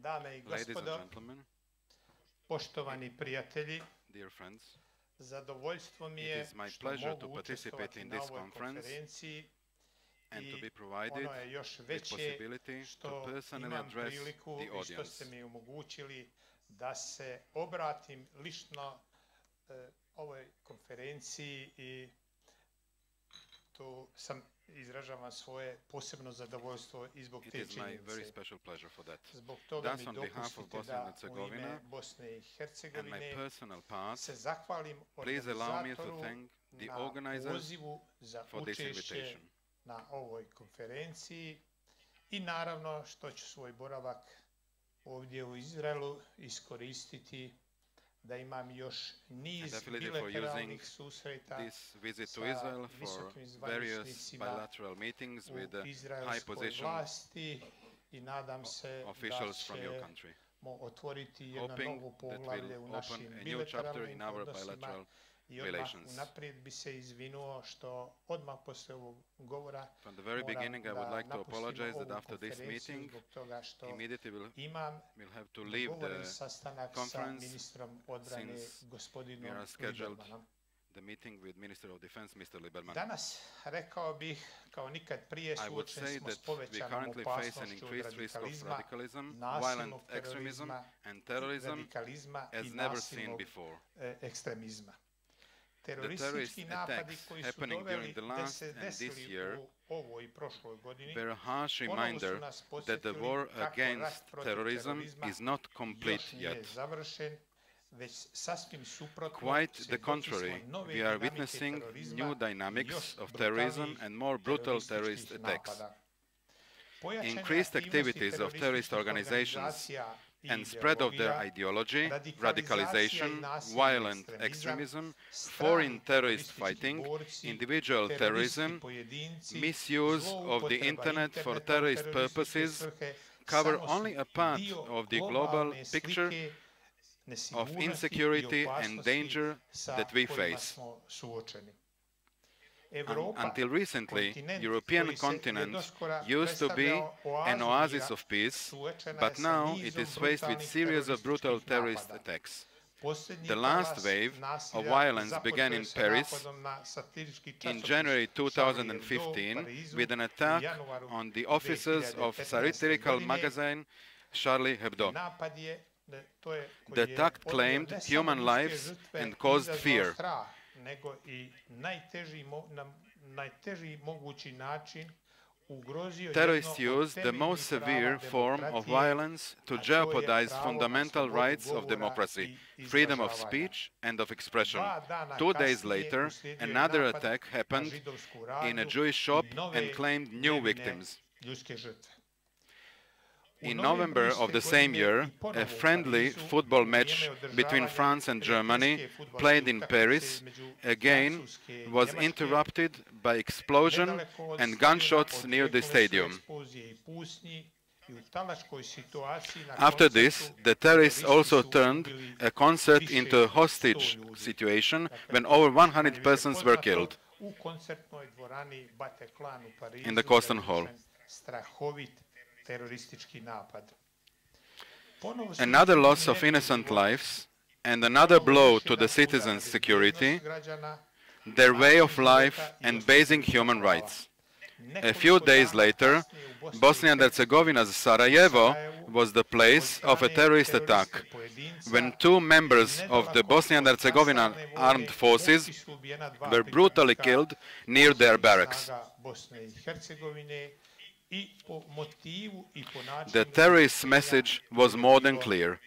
Dame i Ladies and gospodo, gentlemen, poštovani prijatelji, dear friends, zadovoljstvo mi it je is my što pleasure to mogu participate učestvovati in na this ovoj conference konferenciji and to be i provided ono je još with veće possibility to što personally imam address priliku the i što ste audience. mi omogućili da se obratim lično ovoj konferenciji i tu izražavam svoje posebno zadovoljstvo i zbog te činjenice. It is my very special pleasure for that. Zbog toga mi Thus, on behalf of dopustite Bosnia and da u Herzegovina ime Bosne i and my Hercegovine personal part, se zahvalim please allow me to organizatoru thank the na organizers pozivu za for this učešće invitation. na ovoj konferenciji i naravno što ću svoj boravak ovdje u Izraelu iskoristiti da imam još niz bilateralnih susreta this visit to sa Israel for visokim various zvaničnicima bilateral meetings with u the high izraelskoj position vlasti i nadam se da officials from your country, ćemo otvoriti jedno hoping novo that poglavlje u we'll našim open a new chapter bilateralnim in our odnosima bilateral i odmah relations. unaprijed bi se izvinuo što odmah poslije ovog govora From the very beginning, I would like to apologize that after this meeting, zbog toga što immediately imam we'll have to leave dogovoren the sastanak sa conference ministrom odbrane since gospodinom we are scheduled Libermanom. the meeting with Minister of Defense, Mr. Lieberman. Danas rekao bih kao nikad prije I would suočeni say smo s that we povećanom currently face an opasnošću od increased risk of radicalism, violent nasilnog extremism, terorizma, and terrorism radikalizma as i never seen nasilnog before. ekstremizma. The terrorist Teroristički napadi attacks koji su happening doveli during the da last se and this desili year u ovoj i prošloj godini were a harsh ponovo reminder su nas that the podsjetili war kako rat against protiv terrorism terorizma is not još complete nije yet. završen, već sasvim suprotno Quite the svjedoci contrary, smo nove we are dinamike witnessing terorizma new i dynamics još of terrorism brutalnijih and more brutal terrorist terorističkih attacks. napada. Pojačane Increased aktivnosti activities of terrorist terorističkih organizations organizacija i and spread of their ideologija, ideology, radikalizacija i radicalization, nasilni violent ekstremizam, extremism, strani foreign terrorist teroristički fighting, borci, individual teroristi terrorism, pojedinci, misuse of the zloupotreba internet for interneta u terrorist terorističke purposes svrhe cover samo su only a part dio of the global globalne picture slike of nesigurnosti i insecurity and opasnosti danger sa that we kojima face. smo suočeni. Europa, Until recently, kontinent European koji se continent nedoskora used to be predstavljao an oazom oasis mira, of peace, suočena but je sa now it nizom is faced with brutalnih series of brutal terorističkih terrorist napada. attacks. Posljednji The last talas wave nasilja of violence započeo began in se Paris napadom na satirički in časopis January Charlie Hebdo u 2015 Parizu with an u attack januaru on the offices of 2015. satirical godine. magazine Charlie Hebdo. Napad je, koji The je attack odnio claimed ne samo human ljudske lives žrtve and i caused izazvao fear. strah, nego i na najteži mogući način ugrozio Terrorists jedno od used the temeljnih most prava severe form of demokratije, violence to a to je jeopardize pravo na fundamental slobodu rights of govora democracy, i freedom of izražavanja. speech and of expression. 2 dana 2 days kasnije later, uslijedio je another napad attack na happened židovsku in a radnju Jewish shop i nove and claimed new nevine victims. ljudske žrtve. In November of the same year, a friendly football match between France and Germany, played in Paris, again was interrupted by explosion and gunshots near the stadium. After this, the terrorists also turned a concert into a hostage situation when over 100 persons were killed in the Coston Hall. Another loss of innocent lives and another blow to the citizens' security, their way of life and basic human rights. A few days later, Bosnia and Herzegovina's Sarajevo was the place of a terrorist attack when 2 members of the Bosnia and Herzegovina armed forces were brutally killed near their barracks. The terrorist message was more than clear.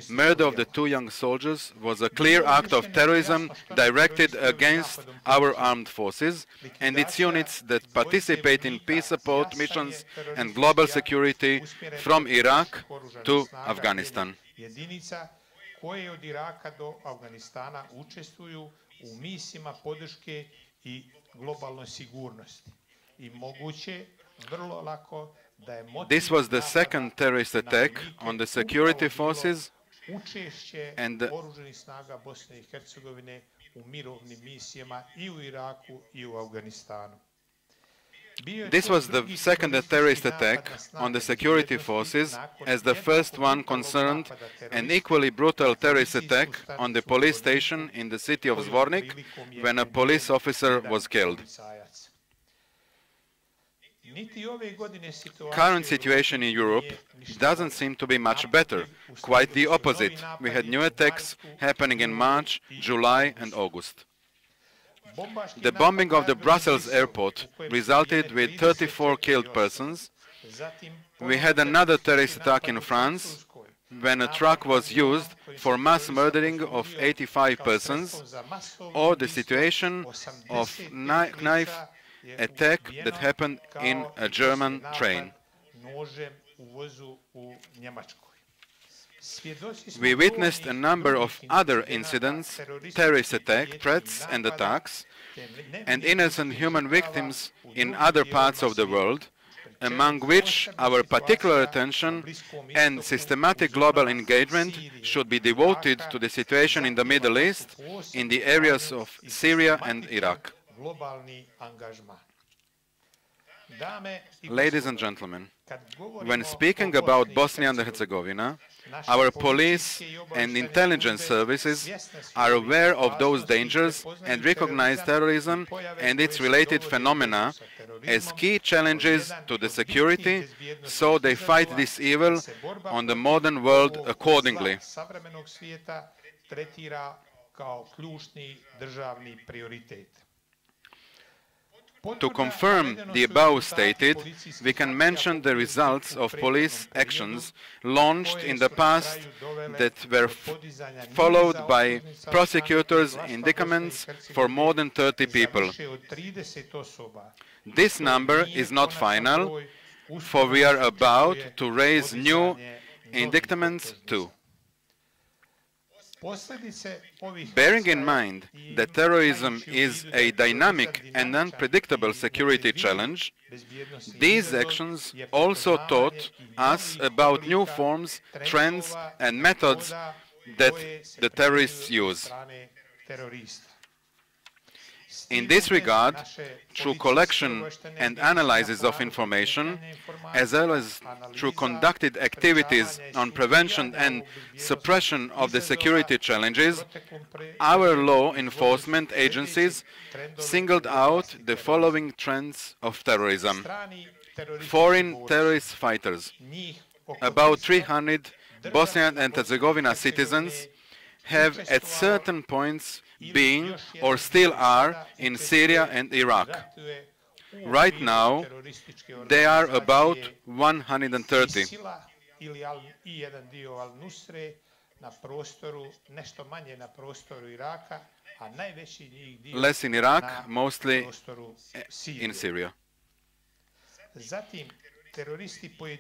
Murder of the 2 young soldiers was a clear act of terrorism directed against our armed forces and its units that participate in peace support missions and global security from Iraq to Afghanistan. Koje od Iraka do Afganistana učestvuju u misijama podrške i globalnoj sigurnosti. I moguće vrlo lako da je motiv This was the second terrorist attack on the security forces učešće and oružanih snaga Bosne i Hercegovine u mirovnim misijama i u Iraku i u Afganistanu. This was the second terrorist attack on the security forces, as the first one concerned an equally brutal terrorist attack on the police station in the city of Zvornik, when a police officer was killed. Current situation in Europe doesn't seem to be much better. Quite the opposite. We had new attacks happening in March, July and August. The bombing of the Brussels airport resulted with 34 killed persons. We had another terrorist attack in France, when a truck was used for mass murdering of 85 persons, or the situation of knife attack that happened in a German train. We witnessed a number of other incidents, terrorist attack, threats and attacks, and innocent human victims in other parts of the world, among which our particular attention and systematic global engagement should be devoted to the situation in the Middle East, in the areas of Syria and Iraq. Ladies and gentlemen, when speaking about Bosnia and Herzegovina, our police and intelligence services are aware of those dangers and recognize terrorism and its related phenomena as key challenges to the security, so they fight this evil on the modern world accordingly. To confirm the above stated, we can mention the results of police actions launched in the past that were followed by prosecutors' indictments for more than 30 people. This number is not final, for we are about to raise new indictments too. Bearing in mind that terrorism is a dynamic and unpredictable security challenge, these actions also taught us about new forms, trends and methods that the terrorists use. In this regard, through collection and analysis of information, as well as through conducted activities on prevention and suppression of the security challenges, our law enforcement agencies singled out the following trends of terrorism. Foreign terrorist fighters. About 300 Bosnia and Herzegovina citizens have at certain points been or still are in Syria and Iraq. Right now, they are about 130. Less in Iraq, mostly in Syria.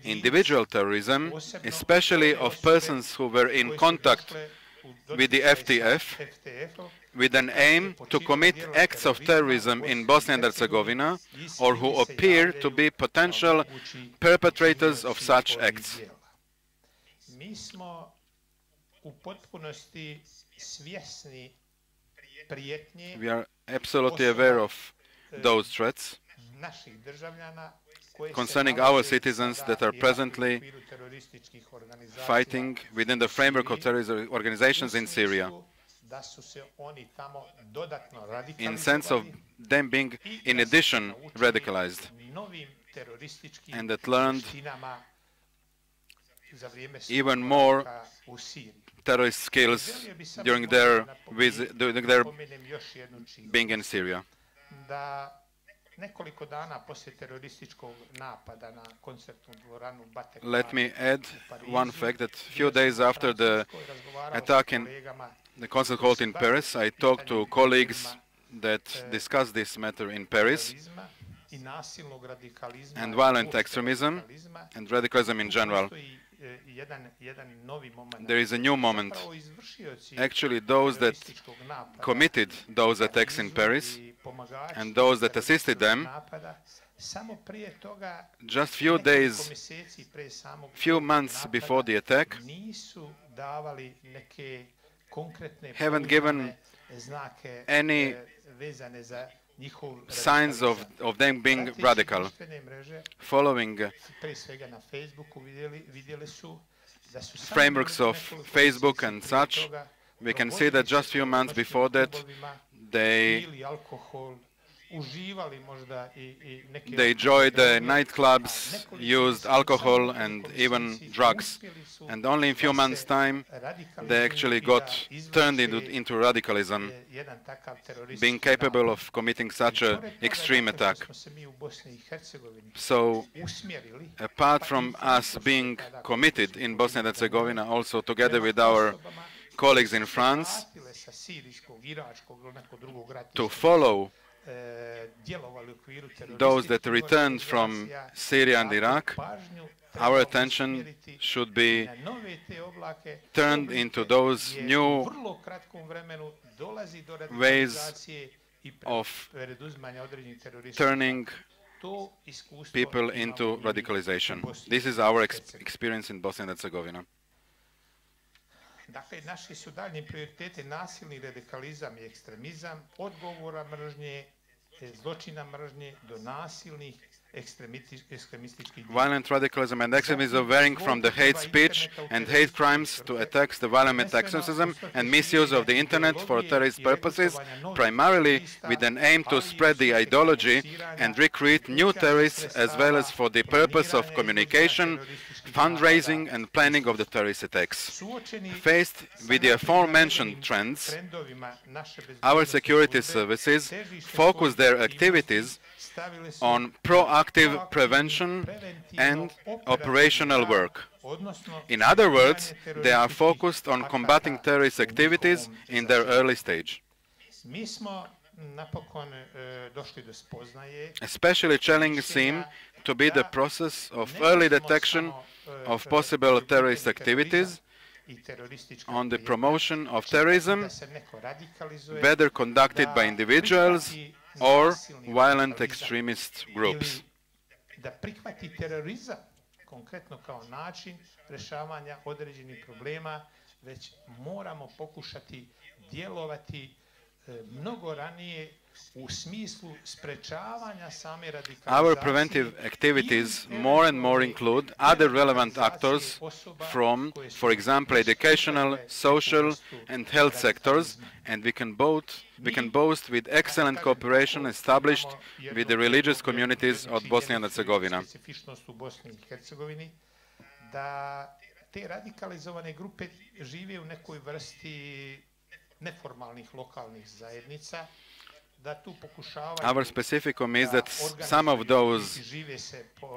Individual terrorism, especially of persons who were in contact with the FTF, with an aim to commit acts of terrorism in Bosnia and Herzegovina, or who appear to be potential perpetrators of such acts. We are absolutely aware of those threats concerning our citizens that are presently fighting within the framework of terrorist organizations in Syria, in sense of them being in addition radicalized and that learned even more terrorist skills during their being in Syria. Let me add one fact that a few days after the attack in the concert hall in Paris, I talked to colleagues that discussed this matter in Paris, and violent extremism and radicalism in general. There is a new moment. Actually, those that committed those attacks in Paris and those that assisted them, just few months before the attack, haven't given any signs of them being radical. Following frameworks of Facebook and such, we can see that just a few months before that, they joined the nightclubs, used alcohol and even drugs. And only in a few months' time, they actually got turned into radicalism, being capable of committing such an extreme attack. So, apart from us being committed in Bosnia and Herzegovina, also together with our colleagues in France, to follow those that returned from Syria and Iraq, our attention should be turned into those new ways of turning people into radicalization. This is our experience in Bosnia and Herzegovina. Dakle, naši su daljnji prioriteti nasilni radikalizam i ekstremizam, od govora mržnje, zločina mržnje do nasilnih ekstremističkih. Violent radicalism and extremism varying from the hate speech and hate crimes to attacks, the violent extremism and misuse of the internet for terrorist purposes, primarily with an aim to spread the ideology and recruit new terrorists, as well as for the purpose of communication, fundraising and planning of the terrorist attacks. Faced with the aforementioned trends, our security services focus their activities on proactive prevention and operational work. In other words, they are focused on combating terrorist activities in their early stage. Especially challenging seems to be the process of early detection of possible terrorist activities, on the promotion of terrorism, whether conducted by individuals or violent extremist groups. Da prihvati terorizam konkretno kao način rješavanja određenih problema, već moramo pokušati djelovati mnogo ranije u smislu sprečavanja same radikalizacije. Our preventive activities more and more include other relevant actors from, for example, educational, social and health sectors, and we can boast with excellent cooperation established with the religious communities of Bosnia and Herzegovina. Da te radikalizovane grupe žive u nekoj vrsti neformalnih lokalnih zajednica. Our specificum is that some of those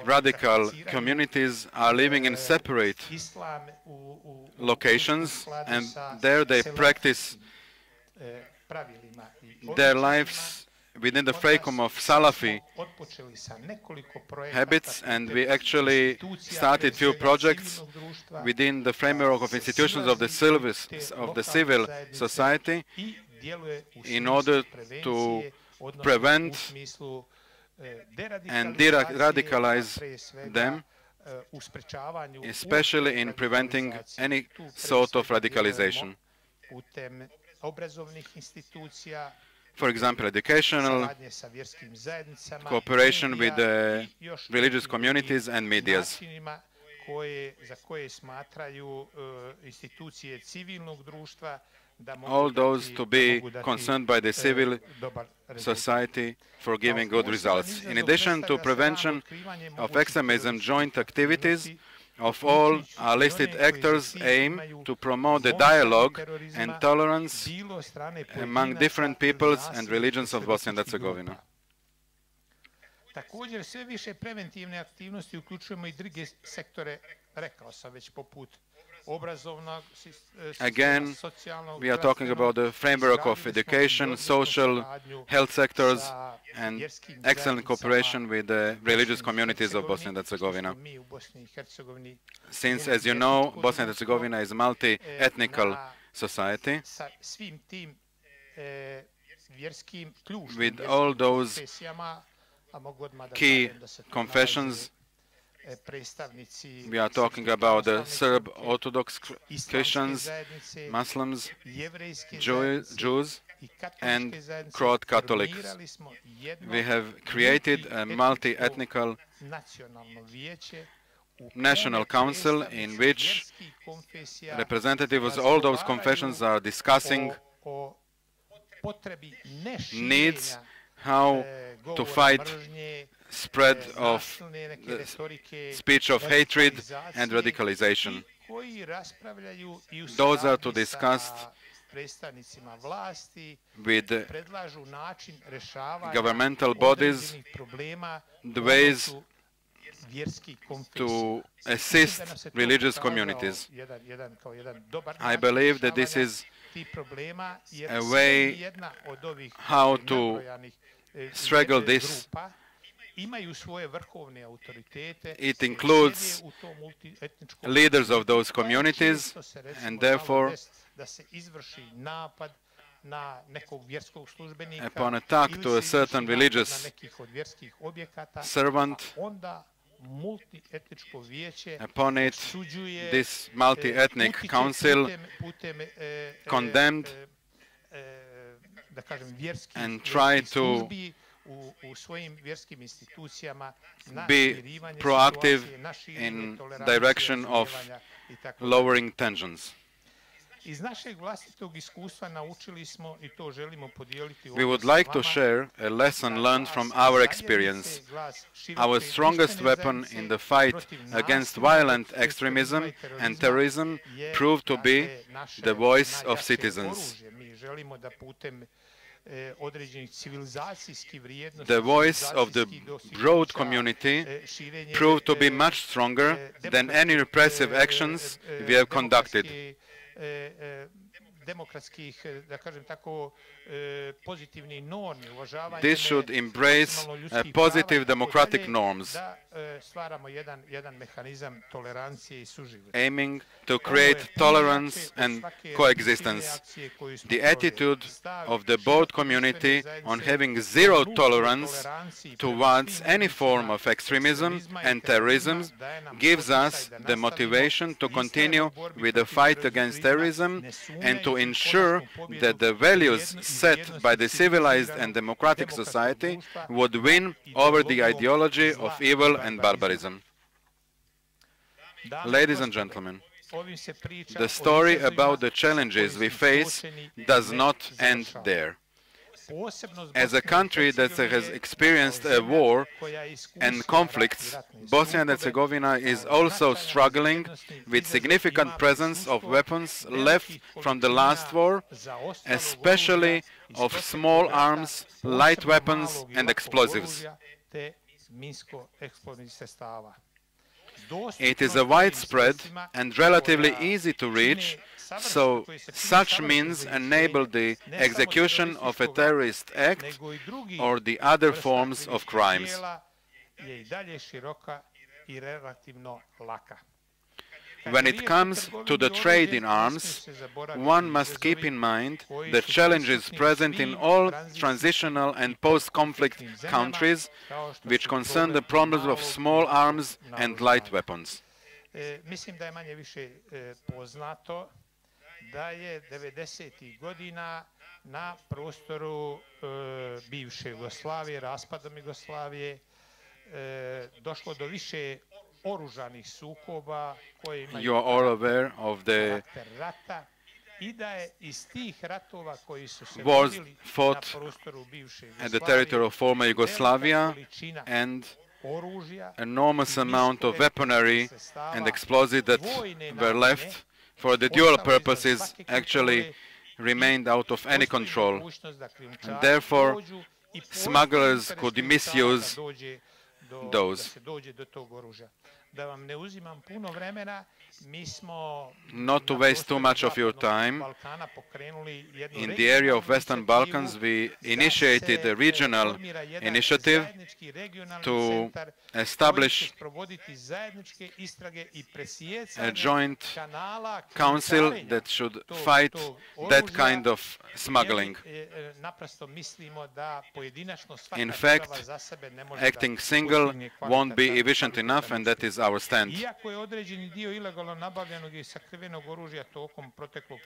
radical communities are living in separate locations, and there they practice their lives within the frame of Salafi habits, and we actually started few projects within the framework of institutions of the civil society in order to prevent and de-radicalize them, especially in preventing any sort of radicalization. For example, educational cooperation with the religious communities and medias. All those to be concerned by the civil society for giving good results. In addition to prevention of extremism, joint activities of all listed actors aim to promote the dialogue and tolerance among different peoples and religions of Bosnia and Herzegovina. Također, sve više preventivne aktivnosti uključujemo i druge sektore, rekao sam već, poput obrazovnog sistema, again, we are talking about the framework of education, social, health sectors, and excellent cooperation with the religious communities of Bosnia and Herzegovina. Since, as you know, Bosnia and Herzegovina is a multi-ethnical society, with all those key confessions We are talking about the Serb Orthodox Christians, Muslims, Jews, and Croat Catholics. We have created a multi-ethnical national council in which representatives of all those confessions are discussing needs, how to fight spread of speech of hatred and radicalization. Those are to discuss with governmental bodies the ways to assist religious communities. I believe that this is a way how to struggle this. It includes leaders of those communities, and therefore, upon attack to a certain religious servant, upon it, this multi-ethnic council condemned and tried to be proactive in direction of lowering tensions. We would like to share a lesson learned from our experience. Our strongest weapon in the fight against violent extremism and terrorism proved to be the voice of citizens. The voice of the broad community proved to be much stronger than any repressive actions we have conducted. This should embrace positive democratic norms, aiming to create tolerance and coexistence. The attitude of the board community on having zero tolerance towards any form of extremism and terrorism gives us the motivation to continue with the fight against terrorism and to ensure that the values set by the civilized and democratic society would win over the ideology of evil and barbarism. Ladies and gentlemen, the story about the challenges we face does not end there. As a country that has experienced a war and conflicts, Bosnia and Herzegovina is also struggling with significant presence of weapons left from the last war, especially of small arms, light weapons and explosives. It is a widespread and relatively easy to reach, so such means enable the execution of a terrorist act or the other forms of crimes. When it comes to the trade in arms, one must keep in mind the challenges present in all transitional and post-conflict countries which concern the problems of small arms and light weapons. Da je 90. godina na prostoru bivše Jugoslavije, raspadom Jugoslavije, došlo do više oružanih sukoba koje imaju karakter rata i da je iz tih ratova koji su se vodili na prostoru bivše Jugoslavije, at the territory of former Yugoslavia and enormous amount of weaponry and explosives that were left for the dual purposes actually remained out of any control. And therefore, smugglers could misuse those. Not to waste too much of your time, in the area of Western Balkans we initiated a regional initiative to establish a joint council that should fight that kind of smuggling. In fact, acting single won't be efficient enough, and that is is our stand.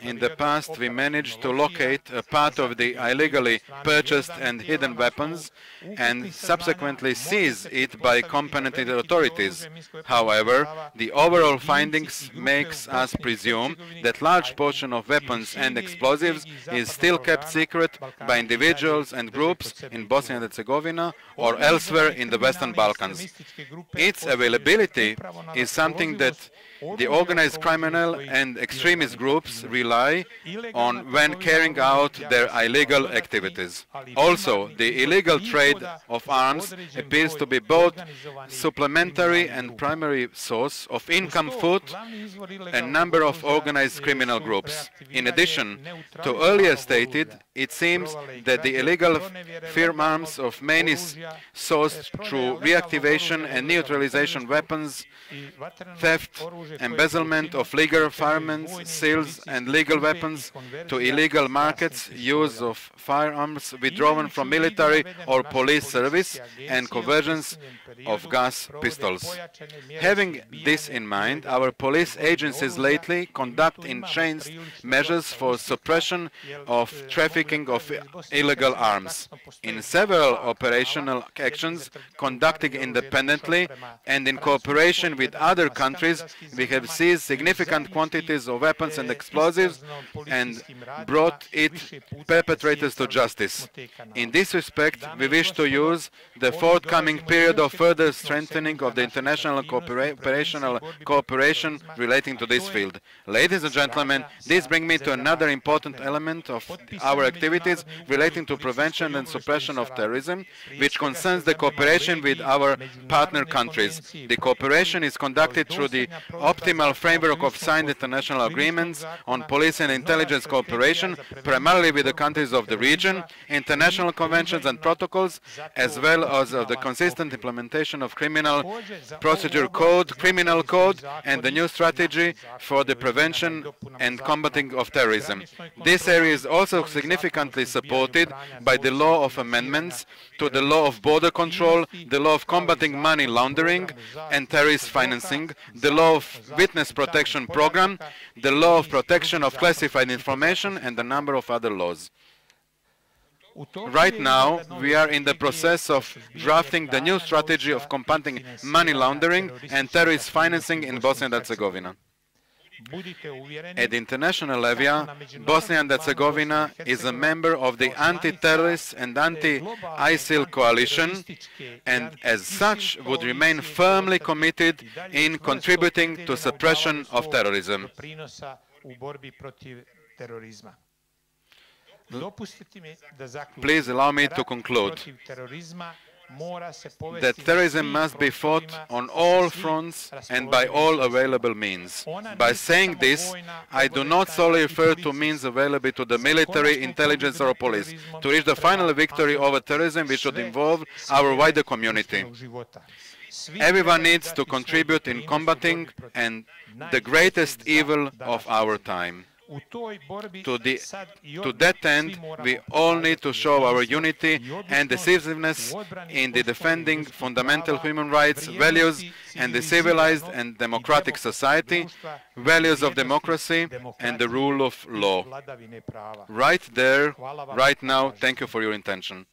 In the past, we managed to locate a part of the illegally purchased and hidden weapons and subsequently seize it by competent authorities. However, the overall findings makes us presume that large portion of weapons and explosives is still kept secret by individuals and groups in Bosnia and Herzegovina or elsewhere in the Western Balkans. Its availability is something that the organized criminal and extremist groups rely on when carrying out their illegal activities. Also, the illegal trade of arms appears to be both supplementary and primary source of income for a number of organized criminal groups. In addition to earlier stated, it seems that the illegal firearms of many sourced through reactivation and neutralization weapons, theft, embezzlement of legal firearms, sales and legal weapons to illegal markets, use of firearms withdrawn from military or police service, and conversions of gas pistols. Having this in mind, our police agencies lately conduct enhanced measures for suppression of trafficking of illegal arms. In several operational actions conducted independently and in cooperation with other countries, we have seized significant quantities of weapons and explosives and brought its perpetrators to justice. In this respect, we wish to use the forthcoming period of further strengthening of the international operational cooperation relating to this field. Ladies and gentlemen, this brings me to another important element of our activities relating to prevention and suppression of terrorism, which concerns the cooperation with our partner countries. The cooperation is conducted through the optimal framework of signed international agreements on police and intelligence cooperation, primarily with the countries of the region, international conventions and protocols, as well as the consistent implementation of criminal procedure code, criminal code, and the new strategy for the prevention and combating of terrorism. This area is also significantly supported by the law of amendments to the law of border control, the law of combating money laundering and terrorist financing, the law of witness protection program, the law of protection of classified information, and a number of other laws. Right now, we are in the process of drafting the new strategy of combating money laundering and terrorist financing in Bosnia and Herzegovina. At the international level, Bosnia and Herzegovina is a member of the anti-terrorist and anti-ISIL coalition, and as such would remain firmly committed in contributing to suppression of terrorism. Please allow me to conclude that terrorism must be fought on all fronts and by all available means. By saying this, I do not solely refer to means available to the military, intelligence or police to reach the final victory over terrorism, which should involve our wider community. Everyone needs to contribute in combating and the greatest evil of our time. To that end, we all need to show our unity and decisiveness in the defending fundamental human rights, values, and the civilized and democratic society, values of democracy, and the rule of law. Right there, right now, thank you for your attention.